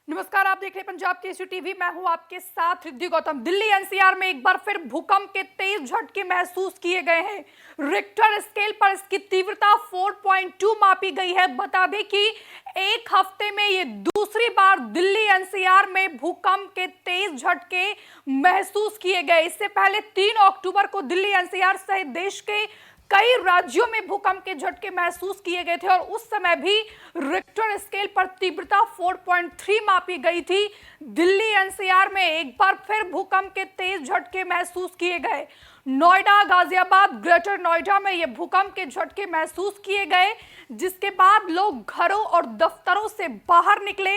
नमस्कार, आप देख रहे हैं पंजाब केसरी टीवी। मैं हूं आपके साथ रिद्धि गौतम। दिल्ली एनसीआर में एक बार फिर भूकंप के तेज झटके महसूस किए गए हैं। रिक्टर स्केल पर इसकी तीव्रता 4.2 मापी गई है। बता दें कि एक हफ्ते में ये दूसरी बार दिल्ली एनसीआर में भूकंप के तेज झटके महसूस किए गए। इससे पहले 3 अक्टूबर को दिल्ली एनसीआर सहित देश के कई राज्यों में भूकंप के झटके महसूस किए गए थे और उस समय भी रिक्टर स्केल पर तीव्रता 4.3 मापी गई थी। दिल्ली एनसीआर में एक बार फिर भूकंप के तेज झटके महसूस किए गए। नोएडा, गाजियाबाद, ग्रेटर नोएडा में ये भूकंप के झटके महसूस किए गए, जिसके बाद लोग घरों और दफ्तरों से बाहर निकले।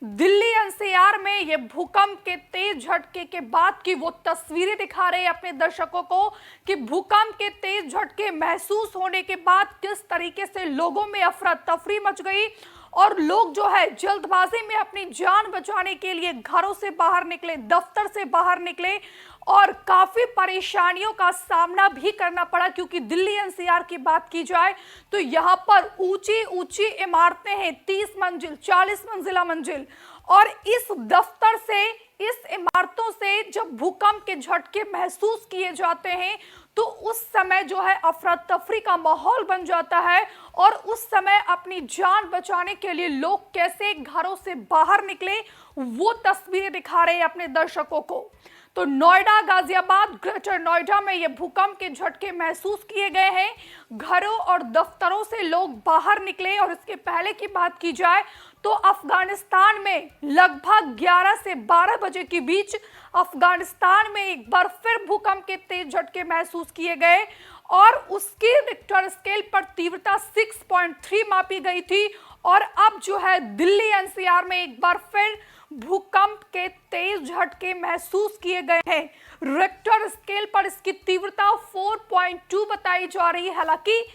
दिल्ली एनसीआर में ये भूकंप के तेज झटके के बाद की वो तस्वीरें दिखा रहे हैं अपने दर्शकों को कि भूकंप के तेज झटके महसूस होने के बाद किस तरीके से लोगों में अफरा तफरी मच गई और लोग जो है जल्दबाजी में अपनी जान बचाने के लिए घरों से बाहर निकले, दफ्तर से बाहर निकले और काफी परेशानियों का सामना भी करना पड़ा। क्योंकि दिल्ली एनसीआर की बात की जाए तो यहाँ पर ऊंची ऊंची इमारतें हैं, 30 मंजिल, 40 मंजिला मंजिल, और इस दफ्तर से, इस इमारतों से जब भूकंप के झटके महसूस किए जाते हैं तो उस समय जो है अफरा तफरी का माहौल बन जाता है और उस समय अपनी जान बचाने के लिए लोग कैसे घरों से बाहर निकले वो तस्वीरें दिखा रहे हैं अपने दर्शकों को। तो नोएडा, गाजियाबाद, ग्रेटर नोएडा में ये भूकंप के झटके महसूस किए गए हैं। घरों और दफ्तरों से लोग बाहर निकले। और इसके पहले की बात की जाए तो अफगानिस्तान में लगभग 11 से 12 बजे के बीच अफगानिस्तान में एक बार फिर भूकंप के तेज झटके महसूस किए गए और उसकी रिक्टर स्केल पर तीव्रता 6.3 मापी गई थी। और अब जो है दिल्ली एनसीआर में एक बार फिर भूकंप के तेज झटके महसूस किए गए हैं। रिक्टर स्केल पर इसकी तीव्रता 4.2 बताई जा रही है। हालांकि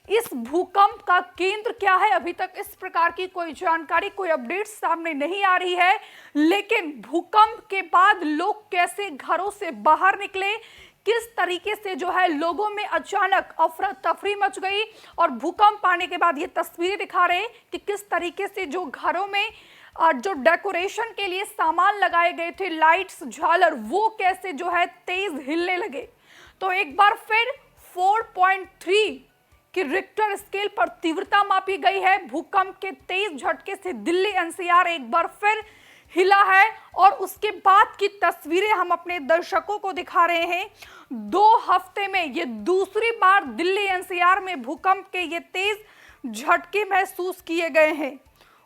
इस भूकंप का केंद्र क्या है, अभी तक इस प्रकार की कोई जानकारी, कोई अपडेट सामने नहीं आ रही है। लेकिन भूकंप के बाद लोग कैसे घरों से बाहर निकले, किस तरीके से जो है लोगों में अचानक अफरा तफरी मच गई और भूकंप आने के बाद ये तस्वीरें दिखा रहे हैं कि किस तरीके से जो घरों में जो डेकोरेशन के लिए सामान लगाए गए थे, लाइट्स, झालर, वो कैसे जो है तेज हिलने लगे। तो एक बार फिर 4.3 की रिक्टर स्केल पर तीव्रता मापी गई है। भूकंप के तेज झटके से दिल्ली एनसीआर एक बार फिर हिला है और उसके बाद की तस्वीरें हम अपने दर्शकों को दिखा रहे हैं। 2 हफ्ते में ये दूसरी बार दिल्ली एनसीआर में भूकंप के ये तेज झटके महसूस किए गए हैं।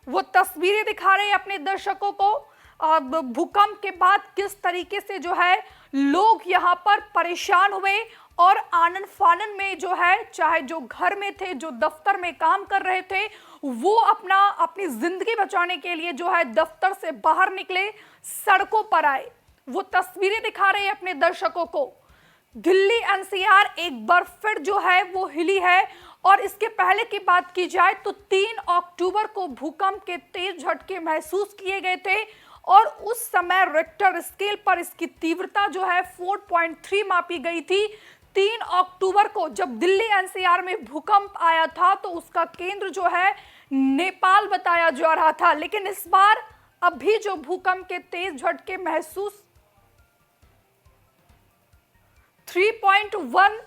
वो तस्वीरें दिखा रहे हैं अपने दर्शकों को। अब भूकंप के बाद किस तरीके से जो है लोग यहाँ पर परेशान हुए और आनन फानन में जो है, चाहे जो घर में थे, जो दफ्तर में काम कर रहे थे, वो अपनी जिंदगी बचाने के लिए जो है दफ्तर से बाहर निकले, सड़कों पर आए। वो तस्वीरें दिखा रहे हैं अपने दर्शकों को। दिल्ली एनसीआर एक बार फिर जो है वो हिली है। और इसके पहले की बात की जाए तो 3 अक्टूबर को भूकंप के तेज झटके महसूस किए गए थे और उस समय रिक्टर स्केल पर इसकी तीव्रता जो है 4.3 मापी गई थी। 3 अक्टूबर को जब दिल्ली एनसीआर में भूकंप आया था तो उसका केंद्र जो है नेपाल बताया जा रहा था। लेकिन इस बार अभी जो भूकंप के तेज झटके महसूस 3.1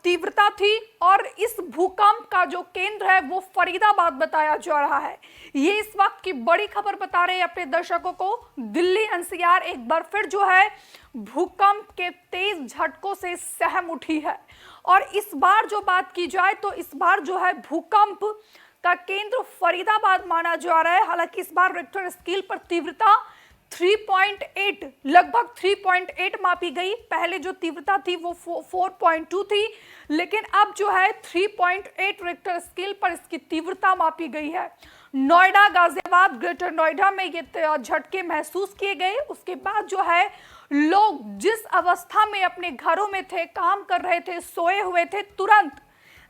तीव्रता थी और इस भूकंप का जो केंद्र है वो फरीदाबाद बताया जा रहा है। ये इस वक्त की बड़ी खबर बता रहे हैं अपने दर्शकों को। दिल्ली एनसीआर एक बार फिर जो है भूकंप के तेज झटकों से सहम उठी है। और इस बार जो बात की जाए तो इस बार जो है भूकंप का केंद्र फरीदाबाद माना जा रहा है। हालांकि इस बार रिक्टर स्केल पर तीव्रता 3.8, लगभग 3.8 मापी गई। पहले जो तीव्रता थी वो 4.2 थी, लेकिन अब जो है 3.8 रिक्टर स्केल पर इसकी तीव्रता मापी गई है। नोएडा, गाजियाबाद, ग्रेटर नोएडा में ये झटके महसूस किए गए। उसके बाद जो है लोग जिस अवस्था में अपने घरों में थे, काम कर रहे थे, सोए हुए थे, तुरंत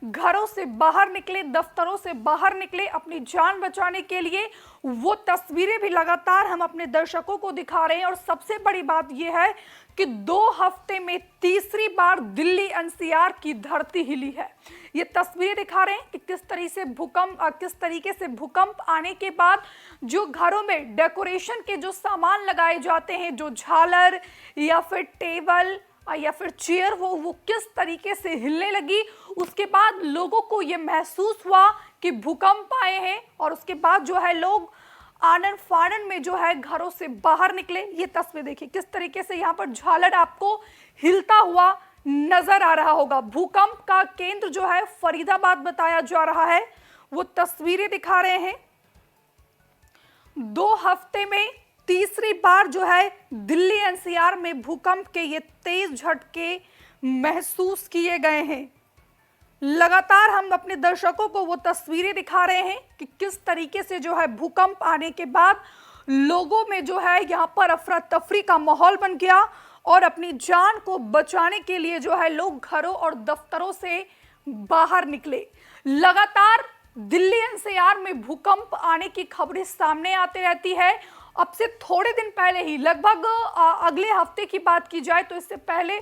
घरों से बाहर निकले, दफ्तरों से बाहर निकले अपनी जान बचाने के लिए। वो तस्वीरें भी लगातार हम अपने दर्शकों को दिखा रहे हैं। और सबसे बड़ी बात यह है कि 2 हफ्ते में तीसरी बार दिल्ली एनसीआर की धरती हिली है। ये तस्वीरें दिखा रहे हैं कि किस तरीके से भूकंप आने के बाद जो घरों में डेकोरेशन के जो सामान लगाए जाते हैं, जो झालर या फिर टेबल या फिर चेयर, वो किस तरीके से हिलने लगी। उसके बाद लोगों को ये महसूस हुआ कि भूकंप आए हैं और उसके बाद जो है लोग आनन फानन में जो है घरों से बाहर निकले। ये तस्वीर देखिए किस तरीके से यहाँ पर झालर आपको हिलता हुआ नजर आ रहा होगा। भूकंप का केंद्र जो है फरीदाबाद बताया जा रहा है। वो तस्वीरें दिखा रहे हैं। 2 हफ्ते में तीसरी बार जो है दिल्ली एनसीआर में भूकंप के ये तेज झटके महसूस किए गए हैं। लगातार हम अपने दर्शकों को वो तस्वीरें दिखा रहे हैं कि किस तरीके से जो है भूकंप आने के बाद लोगों में जो है यहाँ पर अफरा तफरी का माहौल बन गया और अपनी जान को बचाने के लिए जो है लोग घरों और दफ्तरों से बाहर निकले। लगातार दिल्ली एनसीआर में भूकंप आने की खबरें सामने आती रहती है। अब से थोड़े दिन पहले ही, लगभग अगले हफ्ते की बात की जाए तो इससे पहले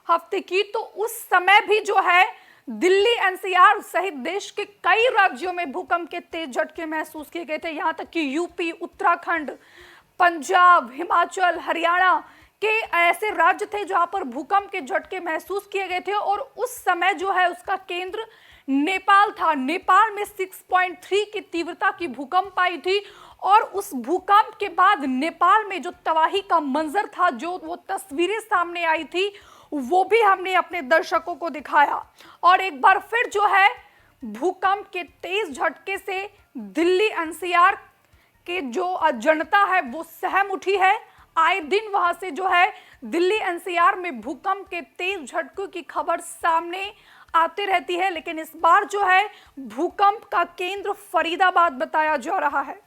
हफ्ते की, तो उस समय भी जो है दिल्ली एनसीआर सहित देश के कई राज्यों में भूकंप के तेज झटके महसूस किए गए थे। यहां तक कि यूपी, उत्तराखंड, पंजाब, हिमाचल, हरियाणा के ऐसे राज्य थे जहां पर भूकंप के झटके महसूस किए गए थे। और उस समय जो है उसका केंद्र नेपाल था। नेपाल में 6.3 की तीव्रता की भूकंप आई थी और उस भूकंप के बाद नेपाल में जो तबाही का मंजर था, जो वो तस्वीरें सामने आई थी, वो भी हमने अपने दर्शकों को दिखाया। और एक बार फिर जो है भूकंप के तेज झटके से दिल्ली एनसीआर के जो जनता है वो सहम उठी है। आए दिन वहां से जो है दिल्ली एनसीआर में भूकंप के तेज झटकों की खबर सामने आती रहती है, लेकिन इस बार जो है भूकंप का केंद्र फरीदाबाद बताया जा रहा है।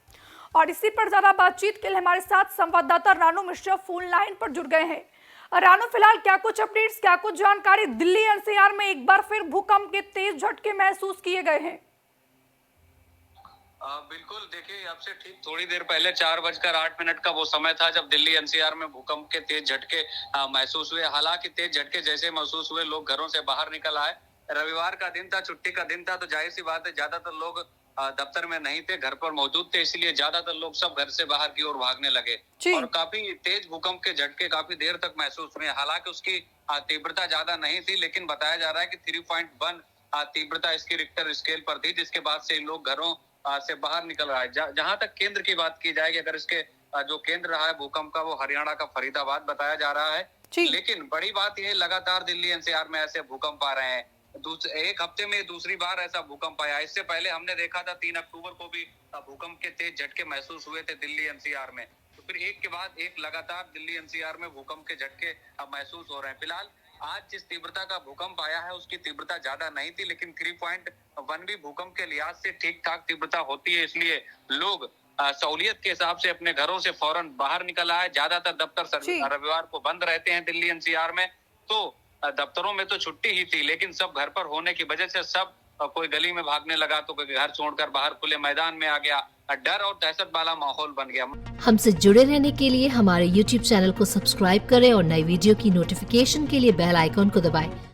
और इसी पर ज्यादा बातचीत के लिए हमारे साथ संवाददाता रानू मिश्रा फोन लाइन पर जुड़ गए हैं। रानू, फिलहाल क्या कुछ अपडेट्स, क्या कुछ जानकारी? दिल्ली एनसीआर में एक बार फिर भूकंप के तेज झटके महसूस किए गए हैं। बिल्कुल, देखिए अब से ठीक थोड़ी देर पहले 4:08 का वो समय था जब दिल्ली एनसीआर में भूकंप के तेज झटके महसूस हुए। हालांकि तेज झटके जैसे महसूस हुए लोग घरों से बाहर निकल आए। रविवार का दिन था, छुट्टी का दिन था, तो जाहिर सी बात है ज्यादातर लोग दफ्तर में नहीं थे, घर पर मौजूद थे, इसलिए ज्यादातर लोग सब घर से बाहर की ओर भागने लगे और काफी तेज भूकंप के झटके काफी देर तक महसूस हुए। हालांकि उसकी तीव्रता ज्यादा नहीं थी, लेकिन बताया जा रहा है कि 3.1 तीव्रता इसकी रिक्टर स्केल पर थी, जिसके बाद से लोग घरों से बाहर निकल रहा है। जहां तक केंद्र की बात की जाएगी, अगर इसके जो केंद्र रहा है भूकंप का वो हरियाणा का फरीदाबाद बताया जा रहा है। लेकिन बड़ी बात यह, लगातार दिल्ली एनसीआर में ऐसे भूकंप आ रहे हैं। एक हफ्ते में दूसरी बार ऐसा भूकंप आया। इससे पहले हमने देखा था 3 अक्टूबर को भी भूकंप के तेज झटके महसूस हुए थे दिल्ली एनसीआर में। तो फिर एक के बाद एक लगातार दिल्ली एनसीआर में भूकंप के झटके अब महसूस हो रहे हैं। फिलहाल आज जिस तीव्रता का भूकंप आया है उसकी तीव्रता ज्यादा नहीं थी, लेकिन 3.1 भी भूकंप के लिहाज से ठीक ठाक तीव्रता होती है। इसलिए लोग सहूलियत के हिसाब से अपने घरों से फौरन बाहर निकल आए। ज्यादातर दफ्तर रविवार को बंद रहते हैं दिल्ली एनसीआर में, तो दफ्तरों में तो छुट्टी ही थी, लेकिन सब घर पर होने की वजह से सब कोई गली में भागने लगा, तो कोई घर छोड़कर बाहर खुले मैदान में आ गया। डर और दहशत वाला माहौल बन गया। हमसे जुड़े रहने के लिए हमारे YouTube चैनल को सब्सक्राइब करें और नई वीडियो की नोटिफिकेशन के लिए बेल आइकॉन को दबाएं।